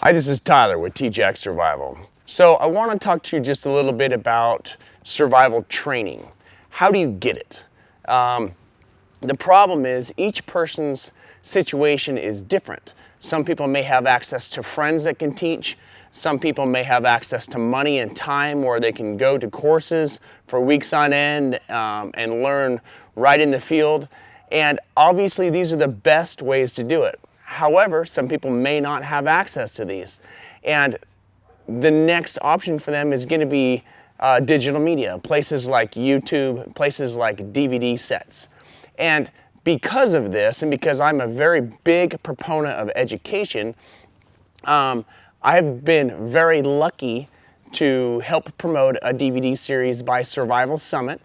Hi, this is Tyler with TJack Survival. So I want to talk to you just a little bit about survival training. How do you get it? The problem is each person's situation is different. Some people may have access to friends that can teach. Some people may have access to money and time where they can go to courses for weeks on end and learn right in the field. And obviously these are the best ways to do it. However, some people may not have access to these. And the next option for them is going to be digital media, places like YouTube, places like DVD sets. And because of this, and because I'm a very big proponent of education, I've been very lucky to help promote a DVD series by Survival Summit.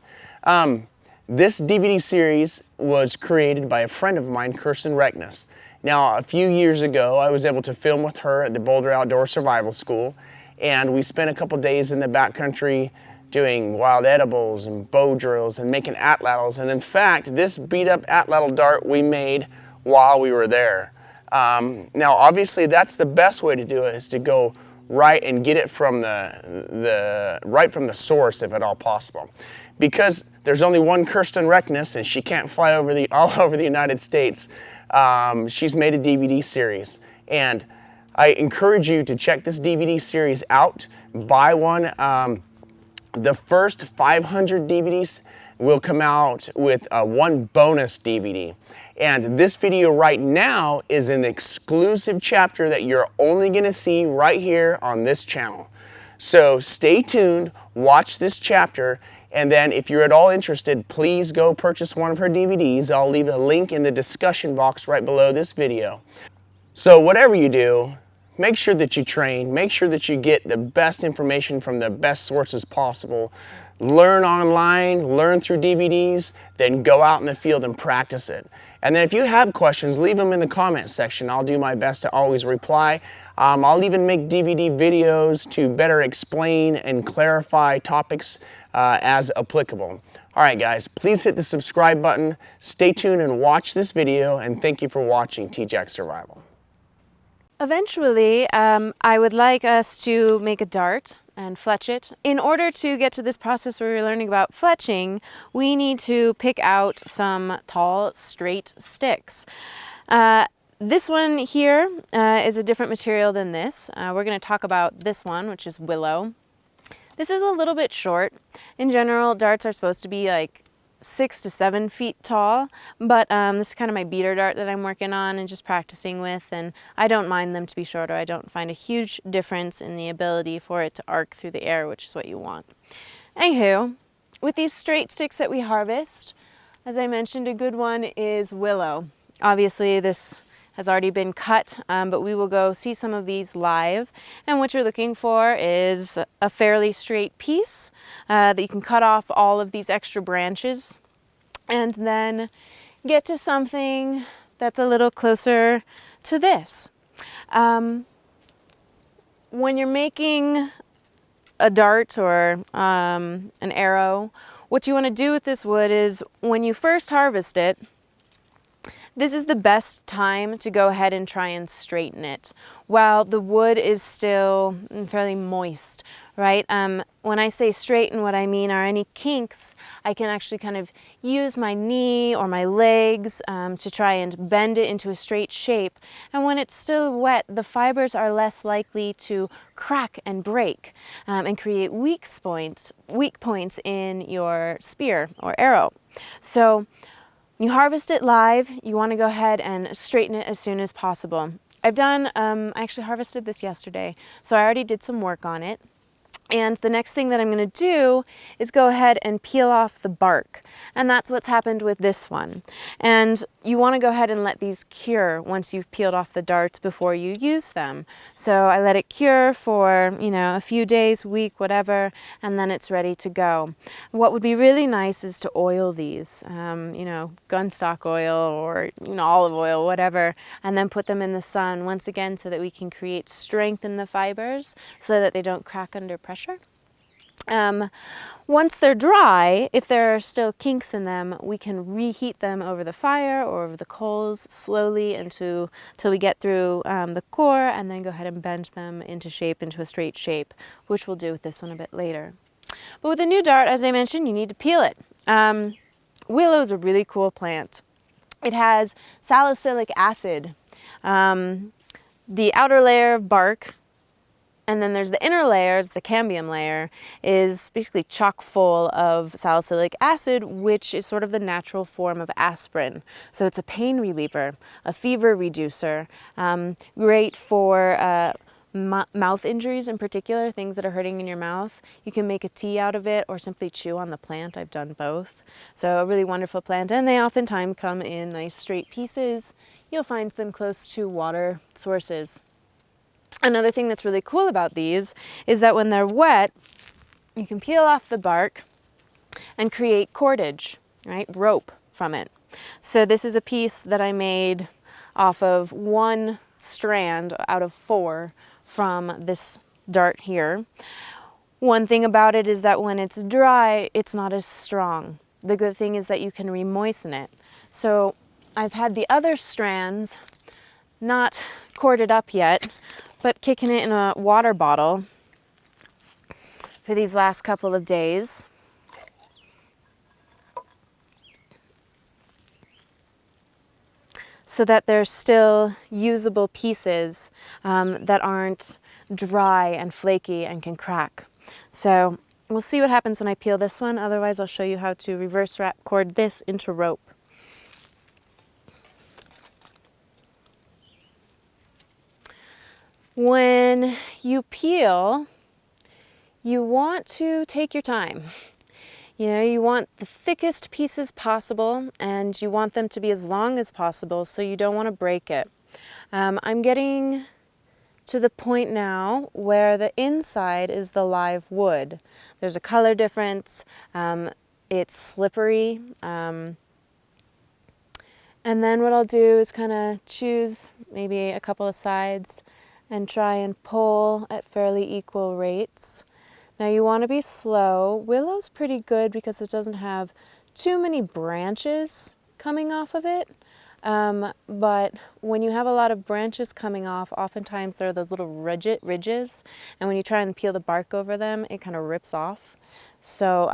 This DVD series was created by a friend of mine, Kirsten Rechnitz. Now, a few years ago, I was able to film with her at the Boulder Outdoor Survival School, and we spent a couple days in the backcountry doing wild edibles and bow drills and making atlatls. And in fact, this beat up atlatl dart we made while we were there. Now, obviously, that's the best way to do it, is to go right and get it from right from the source, if at all possible. Because there's only one Kirsten Rechnitz, and she can't fly all over the United States. She's made a DVD series, and I encourage you to check this DVD series out. Buy one. The first 500 DVDs will come out with one bonus DVD. And this video right now is an exclusive chapter that you're only going to see right here on this channel. So stay tuned, watch this chapter, and then if you're at all interested, please go purchase one of her DVDs. I'll leave a link in the discussion box right below this video. So whatever you do, make sure that you train, make sure that you get the best information from the best sources possible. Learn online, learn through DVDs, then go out in the field and practice it. And then if you have questions, leave them in the comment section. I'll do my best to always reply. I'll even make DVD videos to better explain and clarify topics as applicable. All right, guys, please hit the subscribe button, stay tuned and watch this video, and thank you for watching TJack Survival. Eventually, I would like us to make a dart and fletch it. In order to get to this process where we're learning about fletching, we need to pick out some tall, straight sticks. This one here is a different material than this. We're going to talk about this one, which is willow. This is a little bit short. In general, darts are supposed to be like 6 to 7 feet tall, but this is kind of my beater dart that I'm working on and just practicing with, and I don't mind them to be shorter. I don't find a huge difference in the ability for it to arc through the air, which is what you want. Anywho, with these straight sticks that we harvest, as I mentioned, a good one is willow. Obviously, this has already been cut, but we will go see some of these live. And what you're looking for is a fairly straight piece that you can cut off all of these extra branches and then get to something that's a little closer to this. When you're making a dart or an arrow, what you want to do with this wood is when you first harvest it, this is the best time to go ahead and try and straighten it while the wood is still fairly moist, right? When I say straighten, what I mean are any kinks, I can actually kind of use my knee or my legs to try and bend it into a straight shape. And when it's still wet, the fibers are less likely to crack and break and create weak points in your spear or arrow. So when you harvest it live, you want to go ahead and straighten it as soon as possible. I actually harvested this yesterday, so I already did some work on it. And the next thing that I'm going to do is go ahead and peel off the bark. And that's what's happened with this one. And you want to go ahead and let these cure once you've peeled off the darts before you use them. So I let it cure for, a few days, week, whatever, and then it's ready to go. What would be really nice is to oil these, gunstock oil or olive oil, whatever, and then put them in the sun once again so that we can create strength in the fibers so that they don't crack under pressure. Once they're dry, if there are still kinks in them, we can reheat them over the fire or over the coals slowly till we get through the core, and then go ahead and bend them into shape, into a straight shape, which we'll do with this one a bit later. But with a new dart, as I mentioned, you need to peel it. Willow is a really cool plant. It has salicylic acid, the outer layer of bark, and then there's the inner layers, the cambium layer, is basically chock full of salicylic acid, which is sort of the natural form of aspirin. So it's a pain reliever, a fever reducer, great for mouth injuries in particular, things that are hurting in your mouth. You can make a tea out of it or simply chew on the plant. I've done both. So a really wonderful plant, and they oftentimes come in nice straight pieces. You'll find them close to water sources. Another thing that's really cool about these is that when they're wet, you can peel off the bark and create cordage, right? Rope from it. So this is a piece that I made off of one strand out of 4 from this dart here. One thing about it is that when it's dry, it's not as strong. The good thing is that you can re-moisten it. So I've had the other strands not corded up yet, but kicking it in a water bottle for these last couple of days. So that there's still usable pieces that aren't dry and flaky and can crack. So we'll see what happens when I peel this one. Otherwise, I'll show you how to reverse wrap cord this into rope. When you peel, you want to take your time. You know, you want the thickest pieces possible, and you want them to be as long as possible, so you don't want to break it. I'm getting to the point now where the inside is the live wood. There's a color difference, it's slippery, and then what I'll do is kind of choose maybe a couple of sides and try and pull at fairly equal rates. Now you want to be slow. Willow's pretty good because it doesn't have too many branches coming off of it. But when you have a lot of branches coming off, oftentimes there are those little ridges, and when you try and peel the bark over them, it kind of rips off. So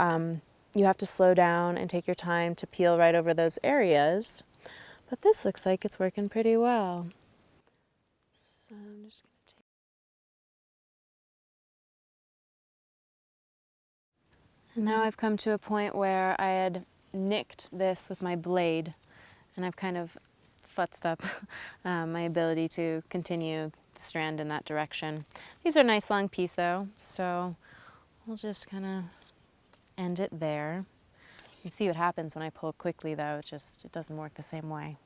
you have to slow down and take your time to peel right over those areas. But this looks like it's working pretty well. So I'm just going to take... And now I've come to a point where I had nicked this with my blade, and I've kind of futzed up my ability to continue the strand in that direction. These are a nice long piece though, so we'll just kind of end it there. You can see what happens when I pull quickly though, it doesn't work the same way.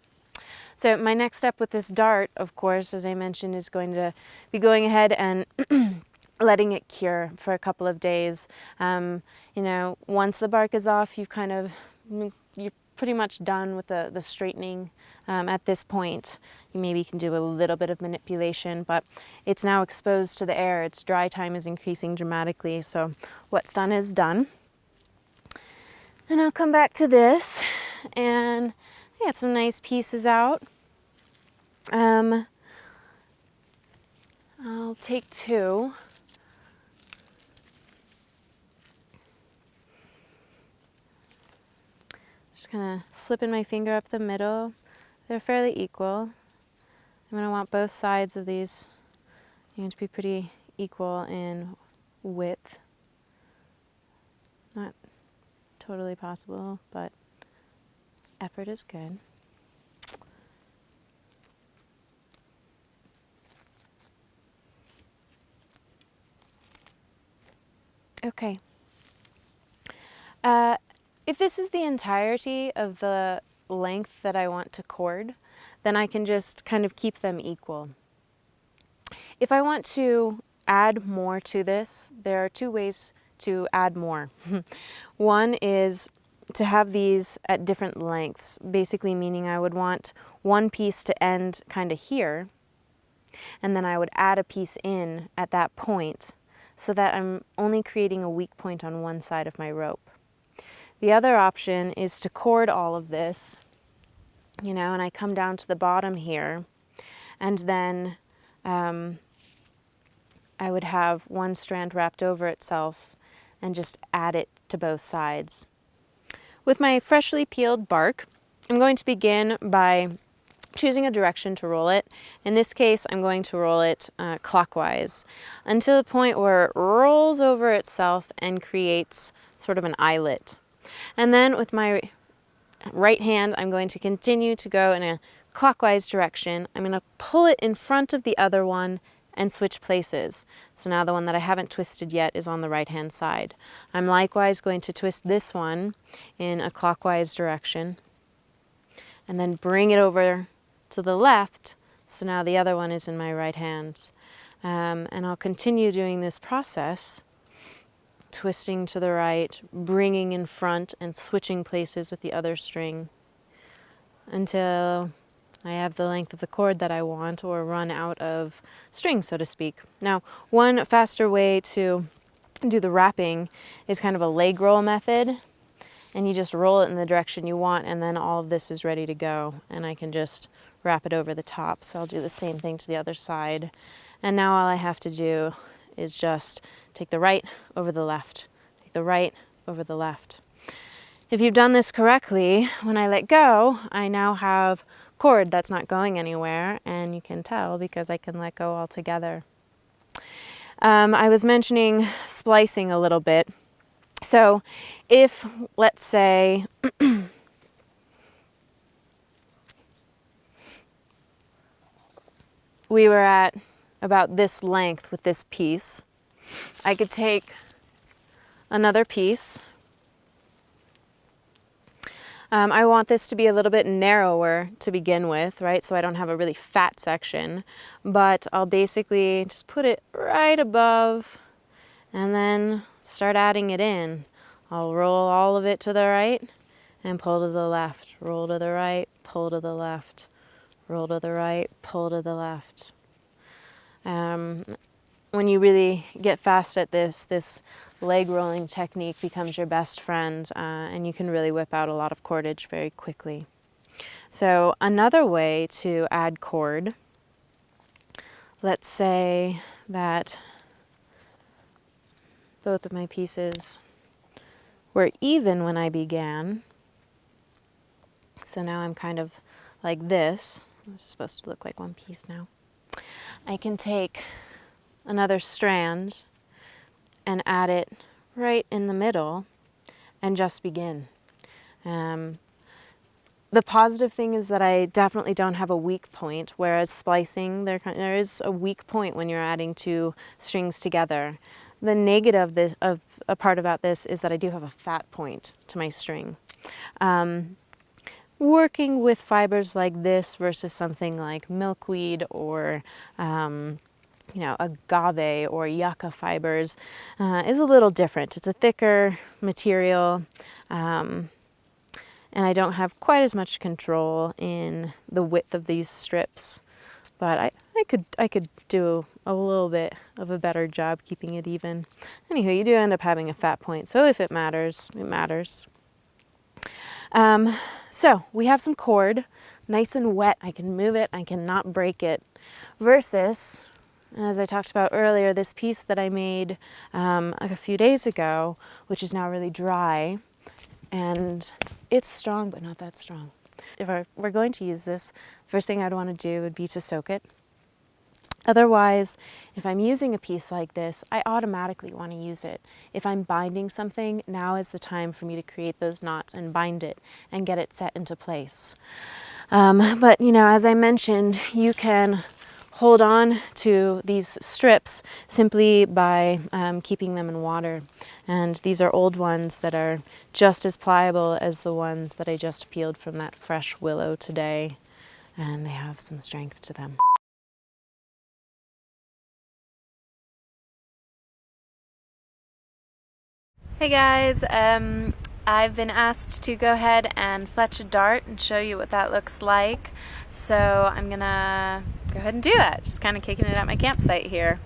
So my next step with this dart, of course, as I mentioned, is going to be going ahead and letting it cure for a couple of days. You know, once the bark is off, you're pretty much done with the straightening at this point. You maybe can do a little bit of manipulation, but it's now exposed to the air. Its dry time is increasing dramatically, so what's done is done. And I'll come back to this, and I got some nice pieces out. I'll take 2. Just kind of slipping my finger up the middle. They're fairly equal. I'm going to want both sides of these to be pretty equal in width. Not totally possible, but effort is good. Okay. If this is the entirety of the length that I want to cord, then I can just kind of keep them equal. If I want to add more to this, there are 2 ways to add more. One is to have these at different lengths, basically meaning I would want one piece to end kind of here, and then I would add a piece in at that point so that I'm only creating a weak point on one side of my rope. The other option is to cord all of this, and I come down to the bottom here, and then I would have one strand wrapped over itself and just add it to both sides. With my freshly peeled bark, I'm going to begin by choosing a direction to roll it. In this case, I'm going to roll it clockwise until the point where it rolls over itself and creates sort of an eyelet. And then with my right hand, I'm going to continue to go in a clockwise direction. I'm going to pull it in front of the other one and switch places. So now the one that I haven't twisted yet is on the right hand side. I'm likewise going to twist this one in a clockwise direction and then bring it over to the left, so now the other one is in my right hand. And I'll continue doing this process, twisting to the right, bringing in front, and switching places with the other string until I have the length of the cord that I want or run out of string, so to speak. Now, one faster way to do the wrapping is kind of a leg roll method, and you just roll it in the direction you want, and then all of this is ready to go, and I can just wrap it over the top. So I'll do the same thing to the other side. And now all I have to do is just take the right over the left, take the right over the left. If you've done this correctly, when I let go, I now have cord that's not going anywhere, and you can tell because I can let go altogether. I was mentioning splicing a little bit. So if, let's say, we were at about this length with this piece, I could take another piece. I want this to be a little bit narrower to begin with, right? So I don't have a really fat section, but I'll basically just put it right above and then start adding it in. I'll roll all of it to the right and pull to the left, roll to the right, pull to the left, roll to the right, pull to the left. When you really get fast at this leg rolling technique becomes your best friend, and you can really whip out a lot of cordage very quickly. So another way to add cord, let's say that both of my pieces were even when I began. So now I'm kind of like this. It's supposed to look like one piece now. I can take another strand and add it right in the middle and just begin. The positive thing is that I definitely don't have a weak point, whereas splicing, there is a weak point when you're adding two strings together. The negative of a part about this is that I do have a fat point to my string. Working with fibers like this versus something like milkweed or agave or yucca fibers is a little different. It's a thicker material, and I don't have quite as much control in the width of these strips. But I could do a little bit of a better job keeping it even. Anywho, you do end up having a fat point, so if it matters, it matters. So we have some cord, nice and wet. I can move it, I cannot break it. Versus, as I talked about earlier, this piece that I made a few days ago, which is now really dry, and it's strong, but not that strong. If we're going to use this, first thing I'd want to do would be to soak it. Otherwise, if I'm using a piece like this, I automatically want to use it. If I'm binding something, now is the time for me to create those knots and bind it and get it set into place. But as I mentioned, you can hold on to these strips simply by keeping them in water. And these are old ones that are just as pliable as the ones that I just peeled from that fresh willow today. And they have some strength to them. Hey guys, I've been asked to go ahead and fletch a dart and show you what that looks like. So I'm gonna go ahead and do that. Just kind of kicking it at my campsite here.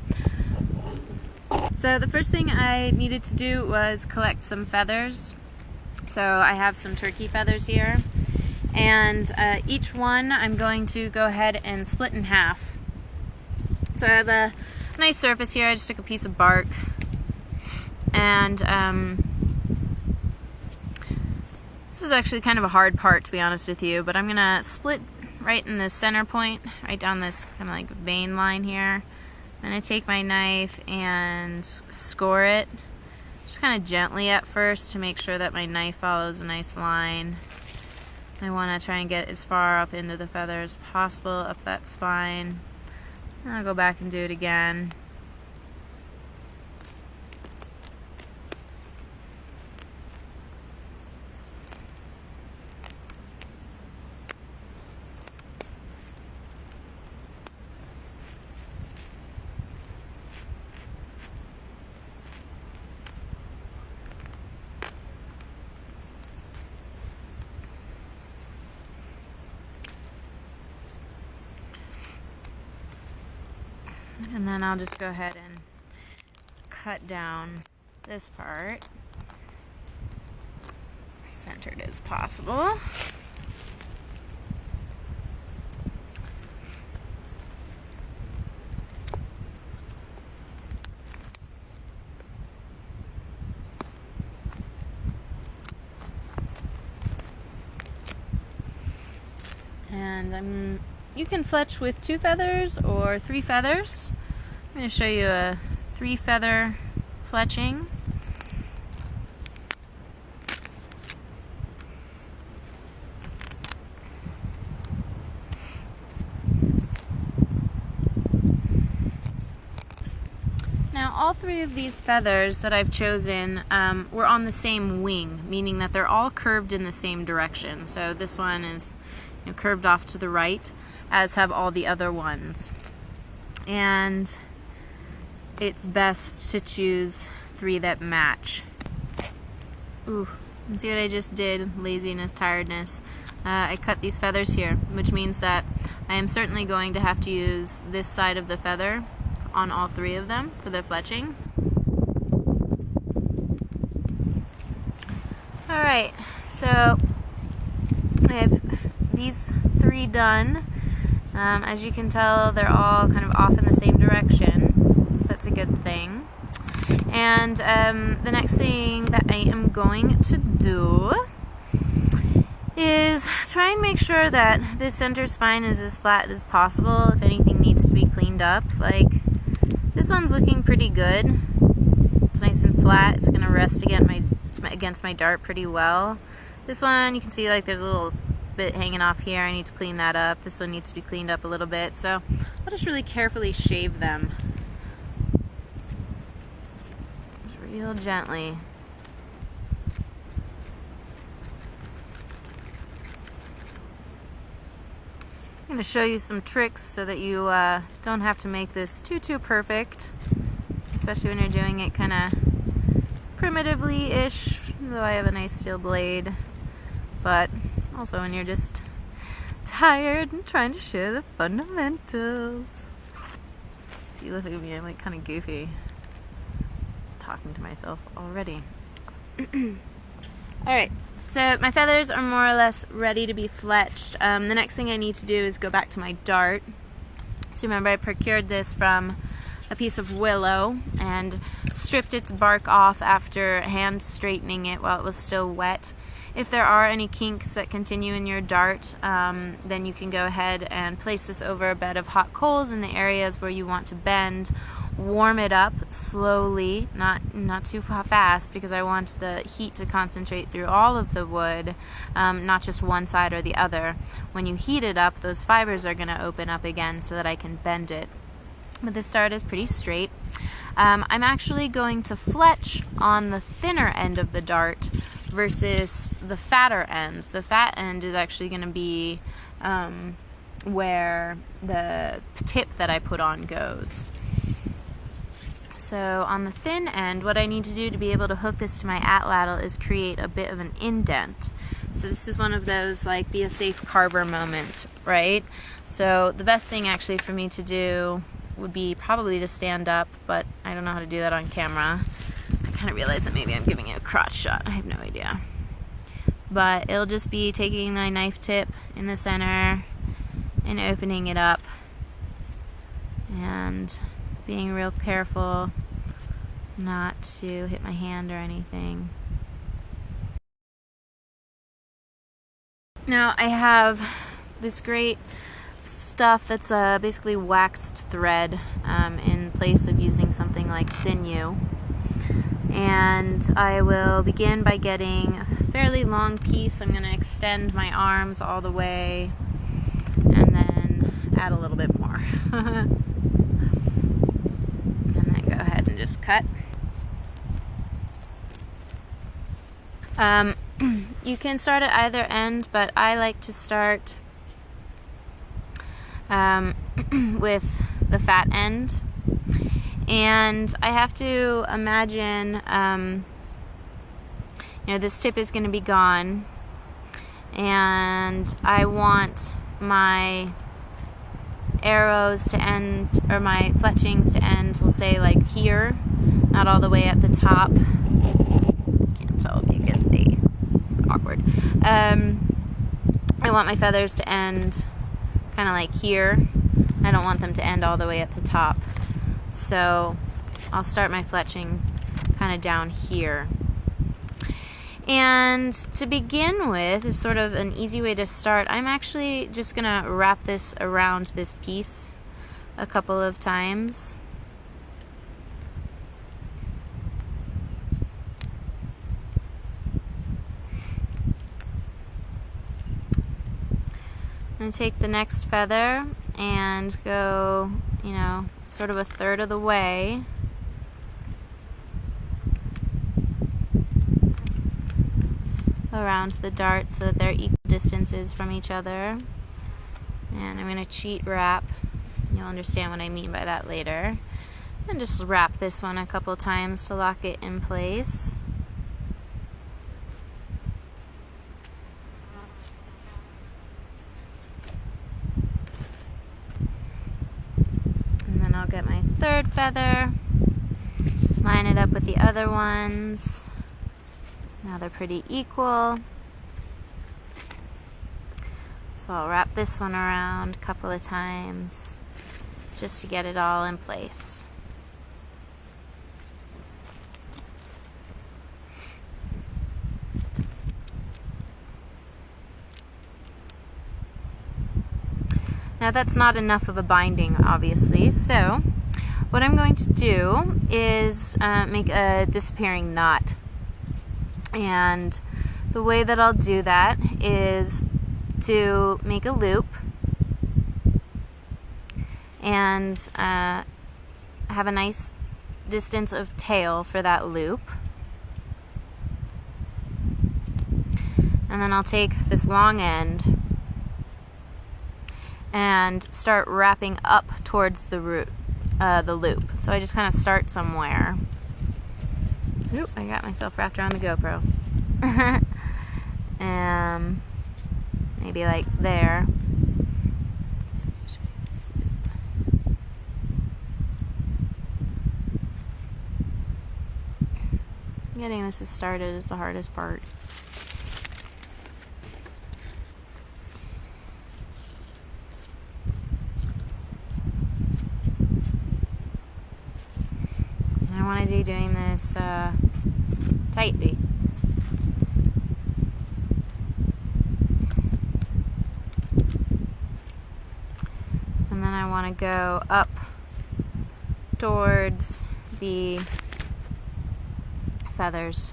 So the first thing I needed to do was collect some feathers. So I have some turkey feathers here, and each one I'm going to go ahead and split in half. So I have a nice surface here. I just took a piece of bark, and this is actually kind of a hard part, to be honest with you, but I'm gonna split right in the center point, right down this kind of like vein line here. I'm gonna take my knife and score it, just kind of gently at first to make sure that my knife follows a nice line. I want to try and get as far up into the feather as possible, up that spine. And I'll go back and do it again. And then I'll just go ahead and cut down this part, centered as possible. And you can fletch with 2 feathers or 3 feathers. I'm going to show you a 3 feather fletching. Now all 3 of these feathers that I've chosen were on the same wing, meaning that they're all curved in the same direction. So this one is curved off to the right, as have all the other ones. And it's best to choose 3 that match. Ooh, and see what I just did? Laziness, tiredness. I cut these feathers here, which means that I am certainly going to have to use this side of the feather on all 3 of them for the fletching. Alright, so I have these 3 done. As you can tell, they're all kind of off in the same direction, so that's a good thing. And the next thing that I am going to do is try and make sure that this center spine is as flat as possible. If anything needs to be cleaned up, like this one's looking pretty good. It's nice and flat. It's going to rest against my dart pretty well. This one, you can see like there's a little bit hanging off here. I need to clean that up. This one needs to be cleaned up a little bit, so I'll just really carefully shave them. Just real gently. I'm going to show you some tricks so that you don't have to make this too perfect, especially when you're doing it kind of primitively-ish, though I have a nice steel blade, but also when you're just tired and trying to show the fundamentals. See, look at me, I'm like kind of goofy. Talking to myself already. Alright, so my feathers are more or less ready to be fletched. The next thing I need to do is go back to my dart. So remember, I procured this from a piece of willow and stripped its bark off after hand straightening it while it was still wet. If there are any kinks that continue in your dart, then you can go ahead and place this over a bed of hot coals in the areas where you want to bend. Warm it up slowly, not too fast, because I want the heat to concentrate through all of the wood, not just one side or the other. When you heat it up, those fibers are going to open up again so that I can bend it. But this dart is pretty straight. I'm actually going to fletch on the thinner end of the dart versus the fatter ends. The fat end is actually going to be where the tip that I put on goes. So on the thin end, what I need to do to be able to hook this to my atlatl is create a bit of an indent. So this is one of those like be a safe carver moments, right? So the best thing actually for me to do would be probably to stand up, but I don't know how to do that on camera. I kind of realize that maybe I'm giving it a crotch shot. I have no idea. But it'll just be taking my knife tip in the center and opening it up and being real careful not to hit my hand or anything. Now I have this great stuff that's basically waxed thread in place of using something like sinew. And I will begin by getting a fairly long piece. I'm going to extend my arms all the way and then add a little bit more. And then go ahead and just cut. You can start at either end, but I like to start with the fat end. And I have to imagine, this tip is going to be gone, and I want my arrows to end, or my fletchings to end, we'll say like here, not all the way at the top. Can't tell if you can see. It's awkward. I want my feathers to end kind of like here. I don't want them to end all the way at the top. So I'll start my fletching kind of down here. And to begin with, is sort of an easy way to start. I'm actually just going to wrap this around this piece a couple of times. I'm going to take the next feather and go, sort of a third of the way. Around the dart so that they're equal distances from each other. And I'm going to cheat wrap. You'll understand what I mean by that later. And just wrap this one a couple times to lock it in place. I'll get my third feather, line it up with the other ones. Now they're pretty equal. So I'll wrap this one around a couple of times just to get it all in place. Now that's not enough of a binding, obviously, so what I'm going to do is make a disappearing knot. And the way that I'll do that is to make a loop and have a nice distance of tail for that loop. And then I'll take this long end and start wrapping up towards the loop. So I just kind of start somewhere. Oop, I got myself wrapped around the GoPro. Maybe like there. Getting this started is the hardest part. I want to be doing this tightly. And then I want to go up towards the feathers.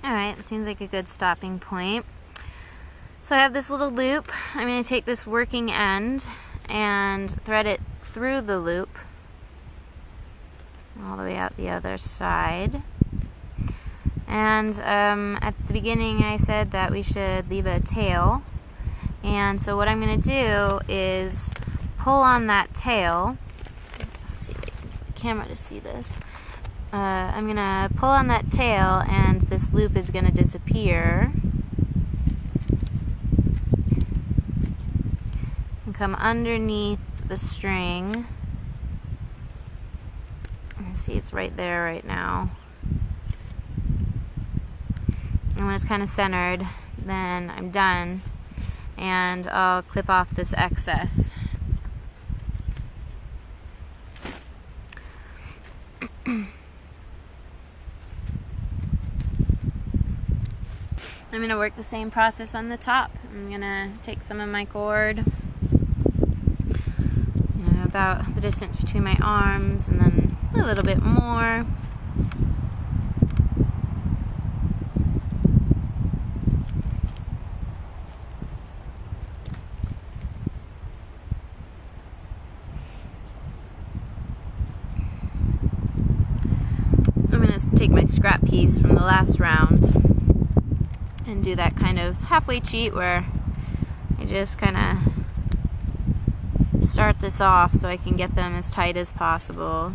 Alright, that seems like a good stopping point. So I have this little loop. I'm going to take this working end and thread it through the loop all the way out the other side. And at the beginning I said that we should leave a tail. And so what I'm going to do is pull on that tail camera to see this. I'm gonna pull on that tail and this loop is gonna disappear. And come underneath the string. See, it's right there right now. And when it's kind of centered, then I'm done. And I'll clip off this excess. I'm going to work the same process on the top. I'm going to take some of my cord, about the distance between my arms, and then a little bit more. I'm going to take my scrap piece from the last round and do that kind of halfway cheat where I just kind of start this off so I can get them as tight as possible.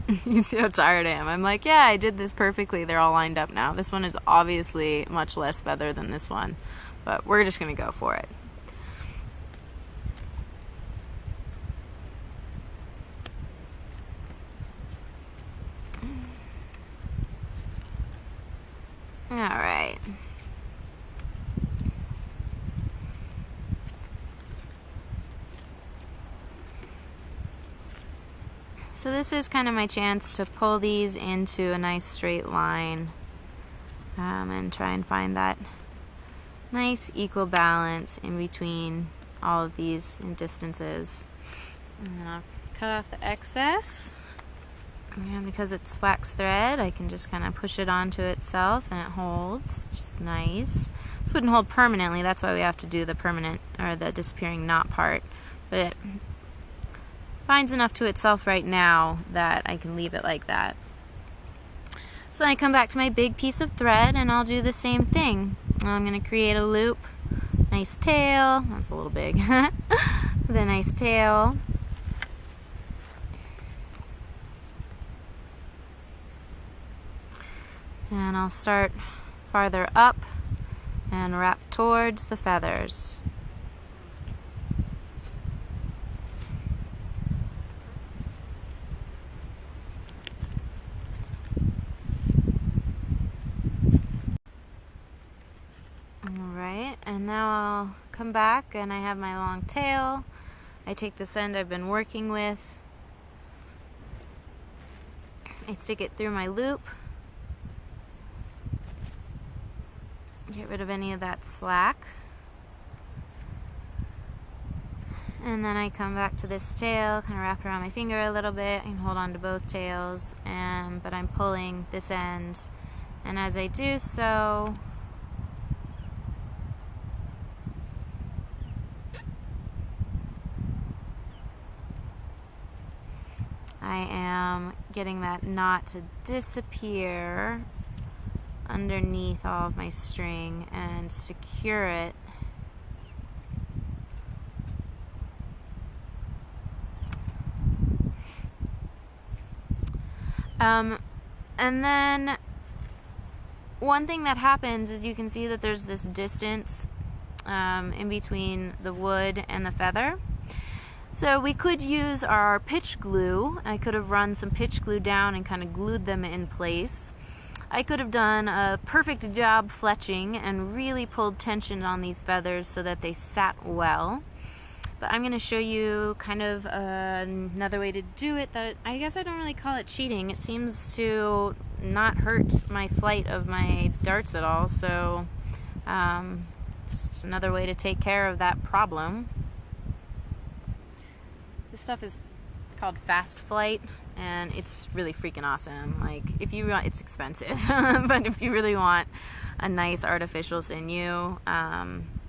You can see how tired I am. I'm like, yeah, I did this perfectly. They're all lined up now. This one is obviously much less feather than this one, but we're just going to go for it. All right. So this is kind of my chance to pull these into a nice straight line and try and find that nice equal balance in between all of these distances. And then I'll cut off the excess. And because it's wax thread, I can just kind of push it onto itself and it holds, which is nice. This wouldn't hold permanently, that's why we have to do the permanent or the disappearing knot part. But it binds enough to itself right now that I can leave it like that. So then I come back to my big piece of thread and I'll do the same thing. I'm going to create a loop, nice tail, that's a little big, with a nice tail. And I'll start farther up and wrap towards the feathers. Alright, and now I'll come back and I have my long tail. I take this end I've been working with. I stick it through my loop. Get rid of any of that slack. And then I come back to this tail, kind of wrap it around my finger a little bit. I can hold on to both tails, but I'm pulling this end. And as I do so, I am getting that knot to disappear underneath all of my string and secure it. And then one thing that happens is you can see that there's this distance in between the wood and the feather. So we could use our pitch glue. I could have run some pitch glue down and kind of glued them in place. I could have done a perfect job fletching and really pulled tension on these feathers so that they sat well. But I'm going to show you kind of another way to do it that I guess I don't really call it cheating. It seems to not hurt my flight of my darts at all. So just another way to take care of that problem. This stuff is called Fast Flight. And it's really freaking awesome. Like, if you want, it's expensive, but if you really want a nice artificial sinew,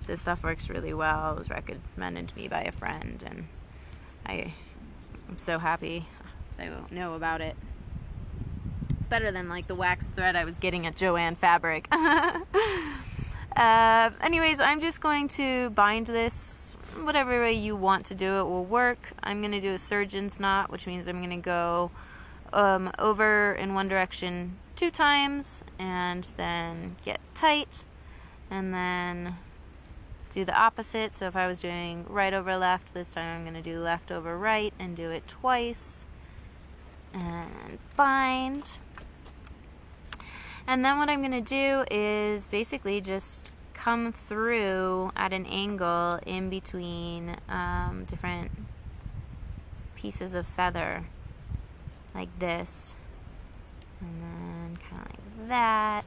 this stuff works really well. It was recommended to me by a friend, and I'm so happy I know about it. It's better than like the wax thread I was getting at Joann Fabric. Anyways, I'm just going to bind this whatever way you want to do it will work. I'm going to do a surgeon's knot, which means I'm going to go over in one direction 2 times and then get tight, and then do the opposite. So if I was doing right over left, this time I'm going to do left over right and do it twice and bind. And then what I'm going to do is basically just come through at an angle in between different pieces of feather, like this, and then kind of like that.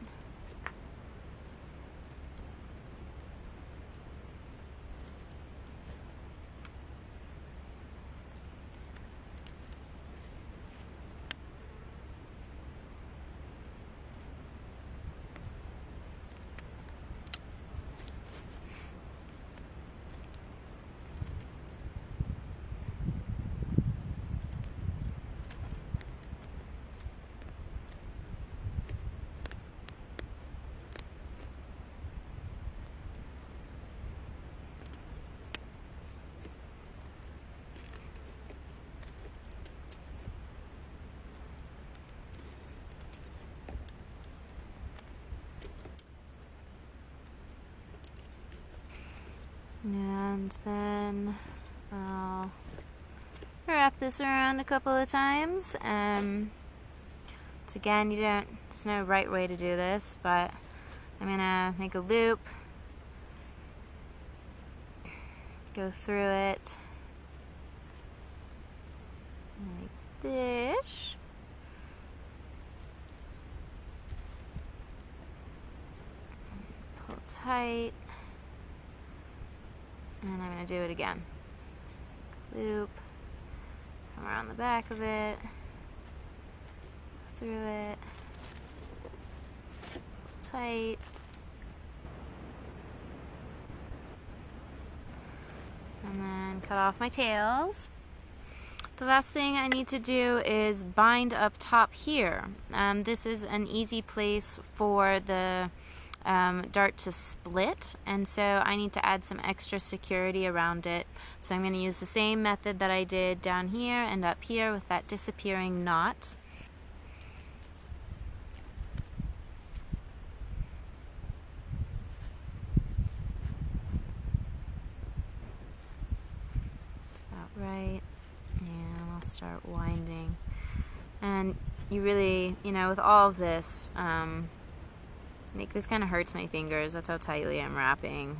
And then I'll wrap this around a couple of times. So again, there's no right way to do this, but I'm gonna make a loop, go through it like this. Pull tight. And I'm going to do it again. Loop, come around the back of it, through it, tight, and then cut off my tails. The last thing I need to do is bind up top here. This is an easy place for the dart to split, and so I need to add some extra security around it. So I'm going to use the same method that I did down here and up here with that disappearing knot. It's about right, and I'll start winding. And you really, with all of this, like, this kind of hurts my fingers. That's how tightly I'm wrapping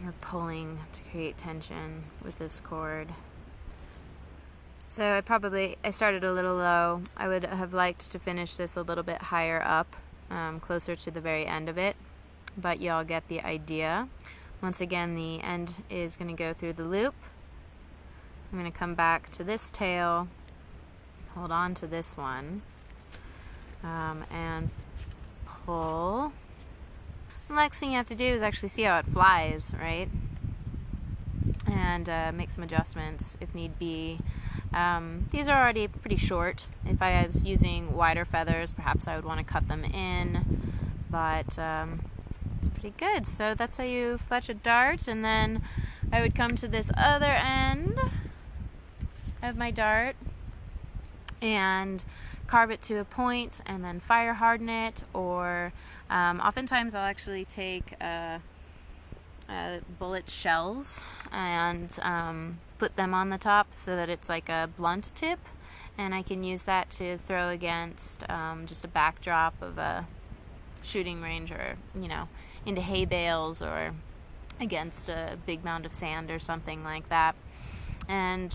or pulling to create tension with this cord. So I started a little low. I would have liked to finish this a little bit higher up, closer to the very end of it, but y'all get the idea. Once again, the end is going to go through the loop. I'm going to come back to this tail, hold on to this one, and pull. The next thing you have to do is actually see how it flies, right? And make some adjustments if need be. These are already pretty short. If I was using wider feathers, perhaps I would want to cut them in, but it's pretty good. So that's how you fletch a dart, and then I would come to this other end of my dart and carve it to a point and then fire harden it, or oftentimes I'll actually take bullet shells and put them on the top so that it's like a blunt tip, and I can use that to throw against just a backdrop of a shooting range, or into hay bales, or against a big mound of sand or something like that. And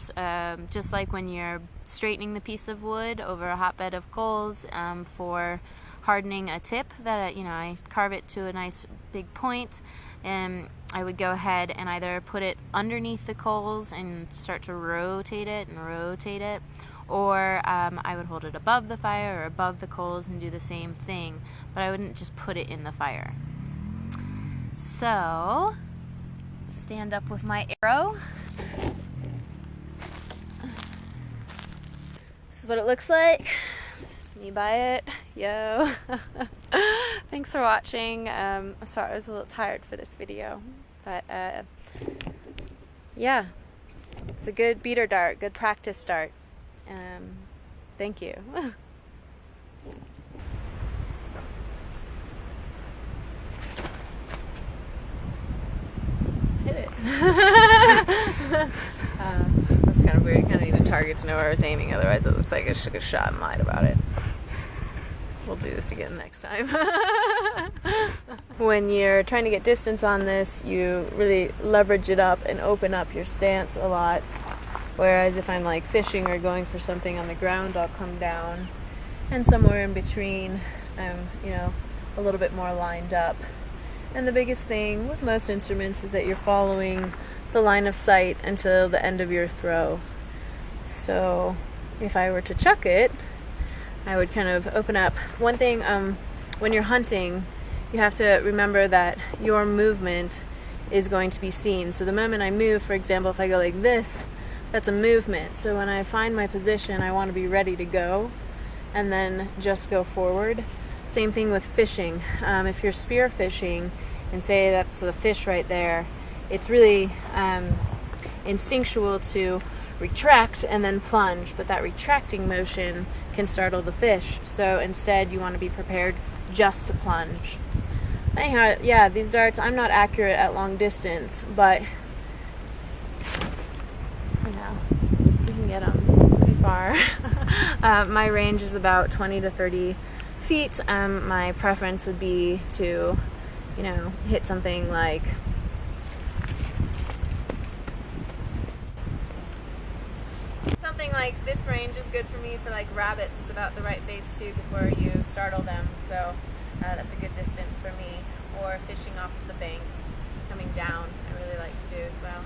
just like when you're straightening the piece of wood over a hotbed of coals for hardening a tip, that I carve it to a nice big point, and I would go ahead and either put it underneath the coals and start to rotate it, or I would hold it above the fire or above the coals and do the same thing, but I wouldn't just put it in the fire. So, stand up with my arrow. This is what it looks like. This is me by it. Yo. Thanks for watching. I'm sorry I was a little tired for this video, but yeah, it's a good beater dart, good practice dart. Thank you. Hit it. That's kind of weird. You kind of need a target to know where I was aiming, otherwise it looks like I should have shot and lied about it. We'll do this again next time. When you're trying to get distance on this, you really leverage it up and open up your stance a lot. Whereas if I'm like fishing or going for something on the ground, I'll come down, and somewhere in between, I'm, a little bit more lined up. And the biggest thing with most instruments is that you're following the line of sight until the end of your throw. So if I were to chuck it, I would kind of open up. One thing, when you're hunting, you have to remember that your movement is going to be seen. So the moment I move, for example, if I go like this, that's a movement. So when I find my position, I want to be ready to go and then just go forward. Same thing with fishing. If you're spear fishing and say that's the fish right there, it's really instinctual to retract and then plunge, but that retracting motion can startle the fish. So instead you want to be prepared just to plunge. Anyhow, yeah, these darts, I'm not accurate at long distance, but you can get them pretty far. My range is about 20 to 30 feet. My preference would be to, hit something like this range is good for me for like rabbits. It's about the right base too before you startle them, so that's a good distance for me. Or fishing off of the banks, coming down, I really like to do as well.